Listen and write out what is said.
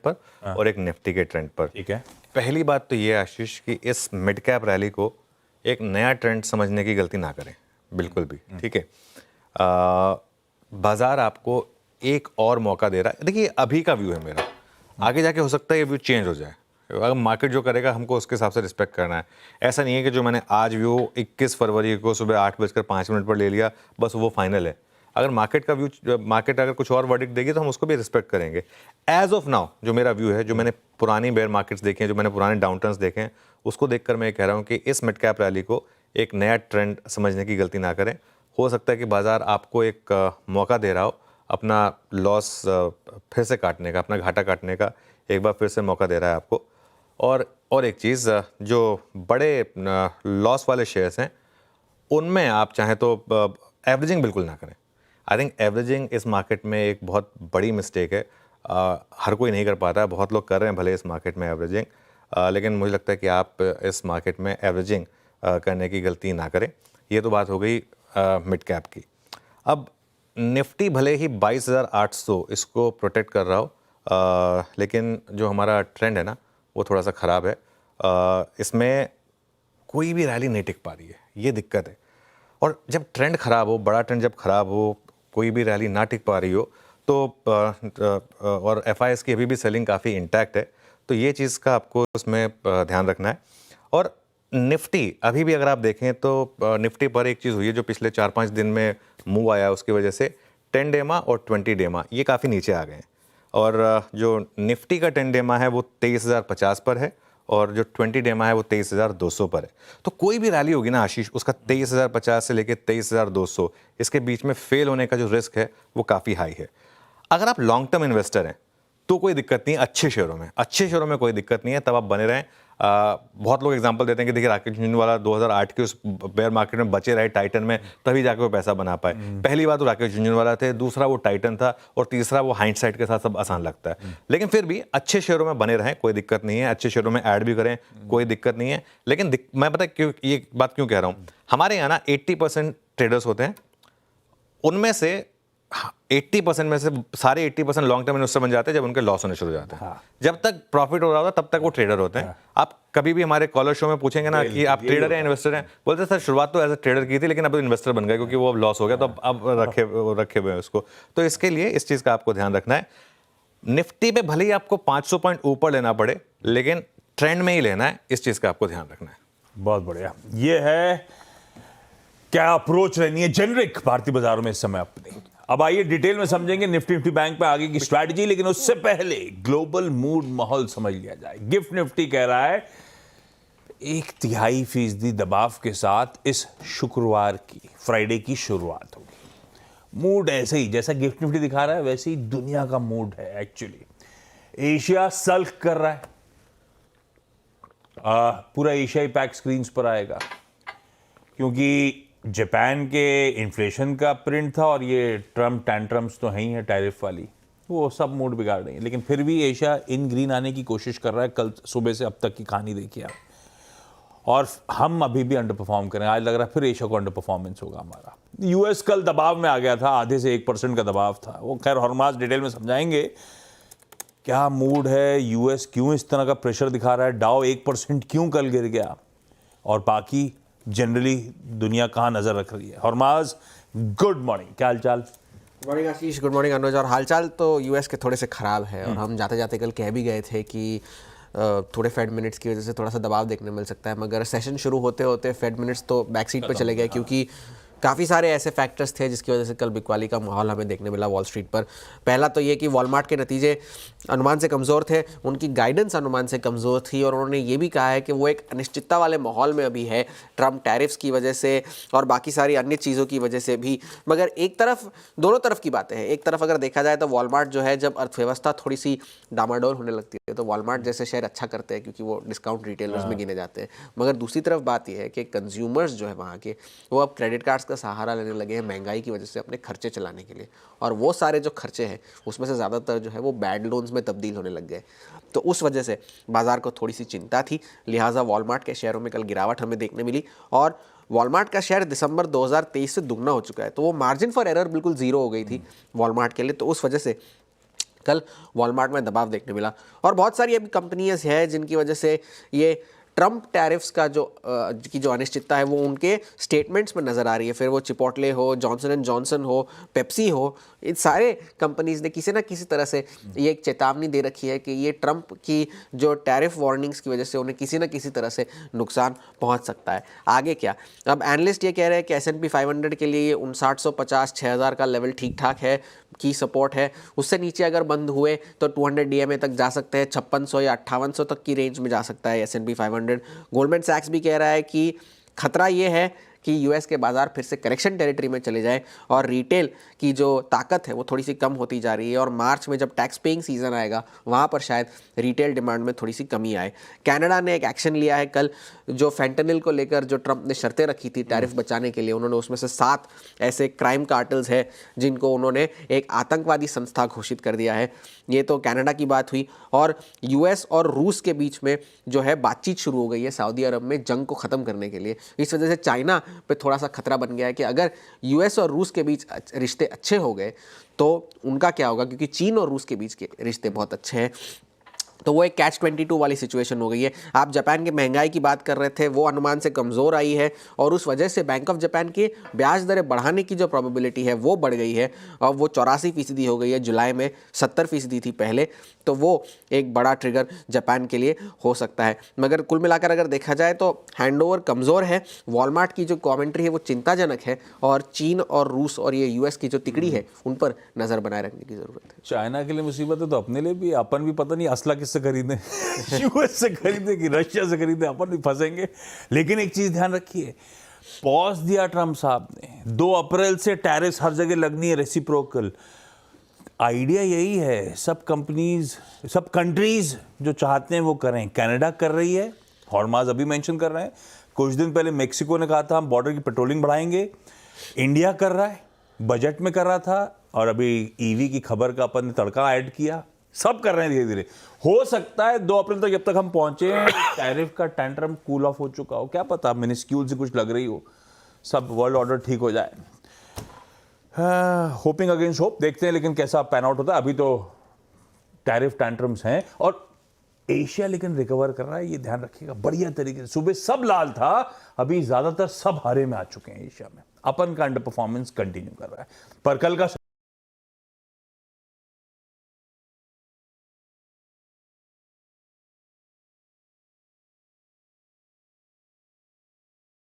पर और एक निफ्टी के ट्रेंड पर। ठीक है। पहली बात तो ये आशीष कि इस मिड कैप रैली को एक नया ट्रेंड समझने की गलती ना करें, बिल्कुल भी। ठीक है, बाजार आपको एक और मौका दे रहा है। देखिए अभी का व्यू है मेरा, आगे जाके हो सकता है ये व्यू चेंज हो जाए। अगर मार्केट जो करेगा हमको उसके हिसाब से रिस्पेक्ट करना है। ऐसा नहीं है कि जो मैंने आज व्यू 21 फरवरी को सुबह 8:05 पर ले लिया बस वो फाइनल है। अगर मार्केट का व्यू, मार्केट अगर कुछ और वर्डिक्ट देगी तो हम उसको भी रिस्पेक्ट करेंगे। एज ऑफ नाउ जो मेरा व्यू है, जो मैंने पुरानी बेयर मार्केट्स देखे हैं, जो मैंने पुराने डाउनटर्न्स देखे हैं, उसको देखकर मैं ये कह रहा हूँ कि इस मिड कैप रैली को एक नया ट्रेंड समझने की गलती ना करें। हो सकता है कि बाजार आपको एक मौका दे रहा हो अपना लॉस फिर से काटने का, अपना घाटा काटने का एक बार फिर से मौका दे रहा है आपको। और एक चीज़, जो बड़े लॉस वाले शेयर्स हैं उनमें आप चाहें तो एवरेजिंग बिल्कुल ना करें। आई थिंक एवरेजिंग इस मार्केट में एक बहुत बड़ी मिस्टेक है। हर कोई नहीं कर पाता है, बहुत लोग कर रहे हैं भले इस मार्केट में एवरेजिंग, लेकिन मुझे लगता है कि आप इस मार्केट में एवरेजिंग करने की गलती ना करें। ये तो बात हो गई मिड कैप की। अब निफ्टी भले ही 22,800 इसको प्रोटेक्ट कर रहा हो, लेकिन जो हमारा ट्रेंड है ना वो थोड़ा सा ख़राब है। इसमें कोई भी रैली नहीं टिक पा रही है, ये दिक्कत है। और जब ट्रेंड ख़राब हो, बड़ा ट्रेंड जब ख़राब हो, कोई भी रैली ना टिक पा रही हो तो और एफआईएस की अभी भी सेलिंग काफ़ी इंटैक्ट है, तो ये चीज़ का आपको उसमें ध्यान रखना है। और निफ्टी अभी भी अगर आप देखें तो निफ्टी पर एक चीज़ हुई है जो पिछले 4-5 दिन में मूव आया, उसकी वजह से 10 डेमा और 20 डेमा ये काफ़ी नीचे आ गए हैं। और जो निफ्टी का 10 डेमा है वो 23,050 पर है और जो 20 डेमा है वो 23,200 पर है। तो कोई भी रैली होगी ना आशीष, उसका 23,050 से लेकर 23,200 इसके बीच में फेल होने का जो रिस्क है वो काफ़ी हाई है। अगर आप लॉन्ग टर्म इन्वेस्टर हैं तो कोई दिक्कत नहीं है, अच्छे शेयरों में कोई दिक्कत नहीं है, तब आप बने रहें। बहुत लोग एग्जांपल देते हैं कि देखिए राकेश झुंझुनवाला 2008 के उस बेयर मार्केट में बचे रहे टाइटन में, तभी जाकर वो पैसा बना पाए। पहली बात तो राकेश झुंझुनवाला थे, दूसरा वो टाइटन था, और तीसरा वो हाइंडसाइट के साथ सब आसान लगता है। लेकिन फिर भी अच्छे शेयरों में बने रहें, कोई दिक्कत नहीं है, अच्छे शेयरों में ऐड भी करें, कोई दिक्कत नहीं है। लेकिन मैं पता क्यों ये बात क्यों कह रहा हूँ, हमारे यहाँ ना 80% ट्रेडर्स होते हैं, उनमें से 80% में से सारे 80% लॉन्ग टर्म इन्वेस्टर बन जाते हैं जब उनके लॉस होने शुरू हो जाते हैं। हाँ। जब तक प्रॉफिट हो रहा होता तब तक वो ट्रेडर होते हैं। हाँ। आप कभी भी हमारे कॉलर शो में पूछेंगे ना कि आप ट्रेडर हैं इन्वेस्टर हैं, बोलते सर शुरुआत तो एज ए ट्रेडर की थी लेकिन अब इन्वेस्टर बन गए क्योंकि वो अब लॉस हो गया, तो अब रखे हुए हैं उसको। तो इसके लिए इस चीज़ का आपको ध्यान रखना है। निफ्टी पे भले ही आपको 500 पॉइंट ऊपर लेना पड़े, लेकिन ट्रेंड में ही लेना है, इस चीज़ का आपको ध्यान रखना है। बहुत बढ़िया। ये है क्या अप्रोच रहनी है जेनरिक भारतीय बाजारों में इस समय अपनी। अब आइए डिटेल में समझेंगे निफ्टी बैंक पे आगे की स्ट्रैटेजी, लेकिन उससे पहले ग्लोबल मूड माहौल समझ लिया जाए। गिफ्ट निफ्टी कह रहा है 1/3% दबाव के साथ इस शुक्रवार की फ्राइडे की शुरुआत होगी। मूड ऐसे ही जैसा गिफ्ट निफ्टी दिखा रहा है वैसे ही दुनिया का मूड है। एक्चुअली एशिया सल्क कर रहा है, पूरा एशियाई पैक स्क्रीन्स पर आएगा क्योंकि जापान के इन्फ्लेशन का प्रिंट था और ये ट्रम्प टैंट्रम्स तो हैं ही है टैरिफ वाली, वो सब मूड बिगाड़ रही है। लेकिन फिर भी एशिया इन ग्रीन आने की कोशिश कर रहा है। कल सुबह से अब तक की कहानी देखिए आप, और हम अभी भी अंडर परफॉर्म करें। आज लग रहा है फिर एशिया को अंडर परफॉर्मेंस होगा हमारा। यूएस कल दबाव में आ गया था, आधे से 1% का दबाव था वो। खैर हॉर्मज़ डिटेल में समझाएंगे क्या मूड है, यूएस क्यों इस तरह का प्रेशर दिखा रहा है, डाउ 1% क्यों कल गिर गया, और बाकी जनरली दुनिया कहाँ नजर रख रही है। हॉर्मज़ गुड मॉर्निंग, क्या हालचाल? गुड मॉर्निंग आशीष, गुड मॉर्निंग अनुज। और हालचाल तो यूएस के थोड़े से ख़राब है, और हम जाते जाते कल कह भी गए थे कि थोड़े फेड मिनट्स की वजह से थोड़ा सा दबाव देखने मिल सकता है, मगर सेशन शुरू होते होते फेड मिनट्स तो बैक सीट पर चले गए क्योंकि काफ़ी सारे ऐसे फैक्टर्स थे जिसकी वजह से कल बिकवाली का माहौल हमें देखने मिला वॉल स्ट्रीट पर। पहला तो ये कि वॉलमार्ट के नतीजे अनुमान से कमज़ोर थे, उनकी गाइडेंस अनुमान से कमज़ोर थी, और उन्होंने ये भी कहा है कि वो एक अनिश्चितता वाले माहौल में अभी है, ट्रम्प टैरिफ्स की वजह से और बाकी सारी अन्य चीज़ों की वजह से भी। मगर एक तरफ, दोनों तरफ की बातें हैं। एक तरफ अगर देखा जाए तो वॉलमार्ट जो है, जब अर्थव्यवस्था थोड़ी सी डामाडोल होने लगती है तो वॉलमार्ट जैसे शेयर अच्छा करते हैं क्योंकि वो डिस्काउंट रिटेलर्स में गिने जाते हैं। मगर दूसरी तरफ बात यह है कि कंज्यूमर्स जो है वहाँ के, वो अब क्रेडिट कार्ड्स का सहारा लेने लगे हैं महंगाई की वजह से अपने खर्चे चलाने के लिए, और वो सारे जो खर्चे हैं उसमें से ज़्यादातर जो है वो बैड लोन्स में तब्दील होने लग गए। तो उस वजह से बाजार को थोड़ी सी चिंता थी, लिहाजा वॉलमार्ट के शेयरों में कल गिरावट हमें देखने मिली। और वॉलमार्ट का शेयर दिसंबर 2023 से दुगना हो चुका है, तो वो मार्जिन फॉर एरर बिल्कुल जीरो हो गई थी वॉलमार्ट के लिए। तो उस वजह से कल वॉलमार्ट में दबाव देखने मिला। और बहुत सारी अभी कंपनियां हैं जिनकी वजह से ये ट्रम्प टैरिफ्स का जो अनिश्चितता है वो उनके स्टेटमेंट्स में नज़र आ रही है। फिर वो चिपोटले हो, जॉनसन एंड जॉनसन हो, पेप्सी हो, इन सारे कंपनीज ने किसी ना किसी तरह से ये एक चेतावनी दे रखी है कि ये ट्रम्प की जो टैरिफ वार्निंग्स की वजह से उन्हें किसी ना किसी तरह से नुकसान पहुंच सकता है। आगे क्या, अब एनालिस्ट ये कह रहे हैं कि S&P 500 के लिए ये 5950 6000 का लेवल ठीक ठाक है, की सपोर्ट है। उससे नीचे अगर बंद हुए तो 200 DMA तक जा सकते हैं, 5600 या 5800 तक की रेंज में जा सकता है S&P 500। गोल्डमैन सैक्स भी कह रहा है कि खतरा ये है कि यूएस के बाज़ार फिर से करेक्शन टेरिटरी में चले जाए और रिटेल की जो ताकत है वो थोड़ी सी कम होती जा रही है, और मार्च में जब टैक्स पेइंग सीज़न आएगा वहाँ पर शायद रिटेल डिमांड में थोड़ी सी कमी आए। कनाडा ने एक एक्शन लिया है कल, जो फेंटेनिल को लेकर जो ट्रंप ने शर्तें रखी थी टैरिफ बचाने के लिए, उन्होंने उसमें से 7 ऐसे क्राइम कार्टल्स है जिनको उन्होंने एक आतंकवादी संस्था घोषित कर दिया है। ये तो कनाडा की बात हुई। और यूएस और रूस के बीच में जो है बातचीत शुरू हो गई है सऊदी अरब में जंग को ख़त्म करने के लिए। इस वजह से चाइना पे थोड़ा सा खतरा बन गया है कि अगर यूएस और रूस के बीच रिश्ते अच्छे हो गए तो उनका क्या होगा, क्योंकि चीन और रूस के बीच के रिश्ते बहुत अच्छे हैं। तो वो एक catch-22 वाली सिचुएशन हो गई है। आप जापान की महंगाई की बात कर रहे थे, वो अनुमान से कमज़ोर आई है और उस वजह से बैंक ऑफ जापान की ब्याज दरें बढ़ाने की जो प्रोबेबिलिटी है वो बढ़ गई है और वो 84% हो गई है, जुलाई में 70% थी पहले। तो वो एक बड़ा ट्रिगर जापान के लिए हो सकता है। मगर कुल मिलाकर अगर देखा जाए तो हैंडओवर कमज़ोर है। वॉलमार्ट की जो कमेंट्री है वो चिंताजनक है और चीन और रूस और ये यूएस की जो तिकड़ी है उन पर नज़र बनाए रखने की ज़रूरत है। चाइना के लिए मुसीबत है तो अपने लिए भी, अपन भी पता नहीं असला किससे खरीदें यूएस से खरीदें कि रशिया से खरीदें, अपन भी फंसेंगे। लेकिन एक चीज़ ध्यान रखिए, पॉज दिया ट्रम्प साहब ने, 2 अप्रैल से टैरिफ हर जगह लगनी है, रेसिप्रोकल। आइडिया यही है, सब कंपनीज, सब कंट्रीज जो चाहते हैं वो करें। कनाडा कर रही है, हॉर्माज अभी मेंशन कर रहे हैं, कुछ दिन पहले मेक्सिको ने कहा था हम बॉर्डर की पेट्रोलिंग बढ़ाएंगे, इंडिया कर रहा है, बजट में कर रहा था, और अभी ईवी की खबर का अपन ने तड़का ऐड किया। सब कर रहे हैं धीरे धीरे। हो सकता है 2 अप्रैल तक जब तक हम पहुंचे टैरिफ का टेंट्रम कूल ऑफ हो चुका हो, क्या पता मिनिस्क्यूल से कुछ लग रही हो, सब वर्ल्ड ऑर्डर ठीक हो जाए। होपिंग अगेंस्ट होप, देखते हैं लेकिन कैसा पैन आउट होता है। अभी तो टैरिफ टेंट्रम्स हैं और एशिया लेकिन रिकवर कर रहा है, ये ध्यान रखिएगा बढ़िया तरीके से। सुबह सब लाल था, अभी ज्यादातर सब हरे में आ चुके हैं एशिया में। अपन का अंडर परफॉर्मेंस कंटिन्यू कर रहा है, पर कल का